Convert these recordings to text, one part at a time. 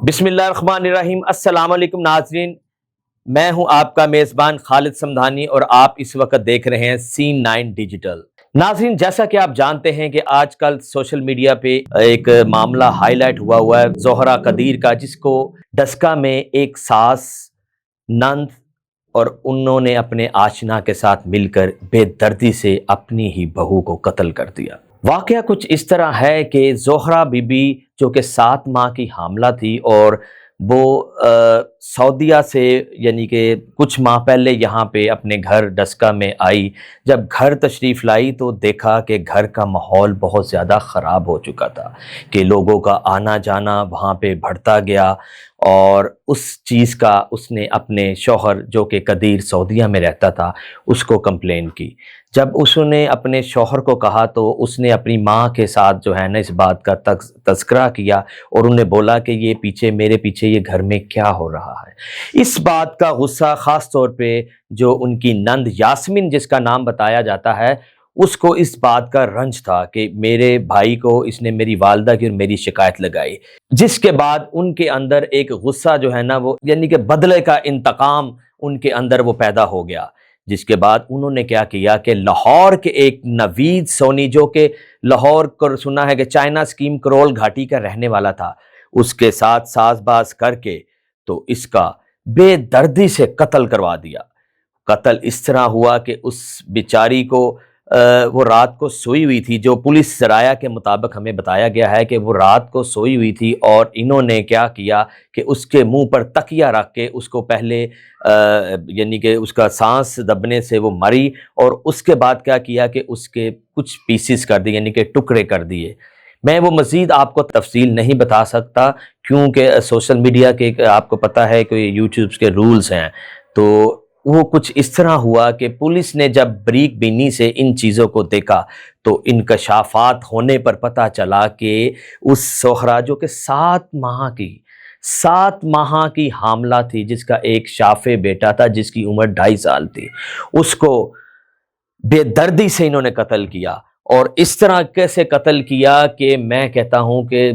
بسم اللہ الرحمن الرحیم۔ السلام علیکم ناظرین، میں ہوں آپ کا میزبان خالد سمدھانی اور آپ اس وقت دیکھ رہے ہیں C9 ڈیجیٹل۔ ناظرین، جیسا کہ آپ جانتے ہیں کہ آج کل سوشل میڈیا پہ ایک معاملہ ہائی لائٹ ہوا ہے زہرہ قدیر کا، جس کو ڈسکہ میں ایک ساس، نند اور انہوں نے اپنے آشنا کے ساتھ مل کر بے دردی سے اپنی ہی بہو کو قتل کر دیا۔ واقعہ کچھ اس طرح ہے کہ زہرہ بی بی جو کہ 7 ماہ کی حاملہ تھی اور وہ سعودیہ سے یعنی کہ کچھ ماہ پہلے یہاں پہ اپنے گھر ڈسکہ میں آئی۔ جب گھر تشریف لائی تو دیکھا کہ گھر کا ماحول بہت زیادہ خراب ہو چکا تھا، کہ لوگوں کا آنا جانا وہاں پہ بڑھتا گیا، اور اس چیز کا اس نے اپنے شوہر جو کہ قدیر سعودیہ میں رہتا تھا اس کو کمپلین کی۔ جب اس نے اپنے شوہر کو کہا تو اس نے اپنی ماں کے ساتھ جو ہے نا اس بات کا تذکرہ کیا اور انہیں بولا کہ یہ میرے پیچھے یہ گھر میں کیا ہو رہا ہے۔ اس بات کا غصہ خاص طور پہ جو ان کی نند یاسمین جس کا نام بتایا جاتا ہے، اس کو اس بات کا رنج تھا کہ میرے بھائی کو اس نے میری والدہ کی اور میری شکایت لگائی، جس کے بعد ان کے اندر ایک غصہ جو ہے نا وہ یعنی کہ بدلے کا انتقام ان کے اندر وہ پیدا ہو گیا۔ جس کے بعد انہوں نے کیا کیا کہ لاہور کے ایک نوید سونی جو کہ لاہور کو سنا ہے کہ چائنا اسکیم کرول گھاٹی کا رہنے والا تھا، اس کے ساتھ ساز باز کر کے تو اس کا بے دردی سے قتل کروا دیا۔ قتل اس طرح ہوا کہ اس بیچاری کو وہ رات کو سوئی ہوئی تھی، جو پولیس ذرائع کے مطابق ہمیں بتایا گیا ہے کہ وہ رات کو سوئی ہوئی تھی، اور انہوں نے کیا کیا کہ اس کے منہ پر تکیہ رکھ کے اس کو پہلے یعنی کہ اس کا سانس دبنے سے وہ مری، اور اس کے بعد کیا کیا کہ اس کے کچھ پیسز کر دیے یعنی کہ ٹکڑے کر دیے۔ میں وہ مزید آپ کو تفصیل نہیں بتا سکتا کیونکہ سوشل میڈیا کے آپ کو پتہ ہے کہ یوٹیوب کے رولز ہیں، تو وہ کچھ اس طرح ہوا کہ پولیس نے جب بریک بینی سے ان چیزوں کو دیکھا تو انکشافات ہونے پر پتہ چلا کہ اس زہرہ جو کہ 7 ماہ کی حاملہ تھی، جس کا ایک شافع بیٹا تھا جس کی عمر 2.5 سال تھی، اس کو بے دردی سے انہوں نے قتل کیا، اور اس طرح کیسے قتل کیا کہ میں کہتا ہوں کہ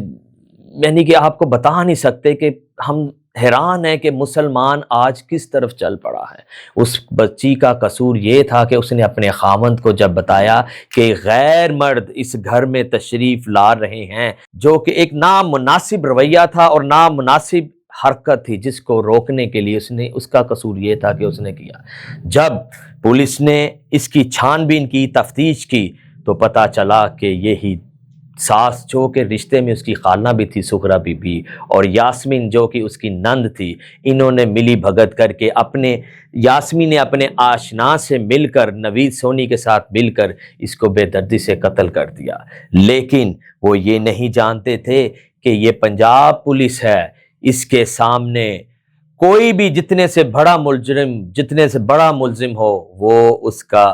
یعنی کہ آپ کو بتا نہیں سکتے کہ ہم حیران ہیں کہ مسلمان آج کس طرف چل پڑا ہے۔ اس بچی کا قصور یہ تھا کہ اس نے اپنے خاوند کو جب بتایا کہ غیر مرد اس گھر میں تشریف لا رہے ہیں، جو کہ ایک نامناسب رویہ تھا اور نامناسب حرکت تھی جس کو روکنے کے لیے اس کا قصور یہ تھا کہ اس نے کیا۔ جب پولیس نے اس کی چھان بین کی، تفتیش کی، تو پتہ چلا کہ یہی ساس جو کہ رشتے میں اس کی خالہ بھی تھی زہرہ بی بی، اور یاسمین جو کہ اس کی نند تھی، انہوں نے ملی بھگت کر کے یاسمین نے اپنے آشنا سے مل کر نوید سونی کے ساتھ مل کر اس کو بے دردی سے قتل کر دیا۔ لیکن وہ یہ نہیں جانتے تھے کہ یہ پنجاب پولیس ہے، اس کے سامنے کوئی بھی جتنے سے بڑا ملزم ہو وہ اس کا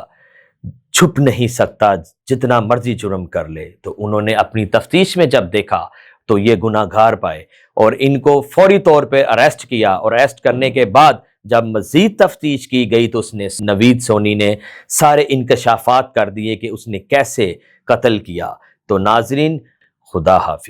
چھپ نہیں سکتا، جتنا مرضی جرم کر لے۔ تو انہوں نے اپنی تفتیش میں جب دیکھا تو یہ گناہ گار پائے اور ان کو فوری طور پہ اریسٹ کیا، اور اریسٹ کرنے کے بعد جب مزید تفتیش کی گئی تو اس نے نوید سونی نے سارے انکشافات کر دیے کہ اس نے کیسے قتل کیا۔ تو ناظرین، خدا حافظ۔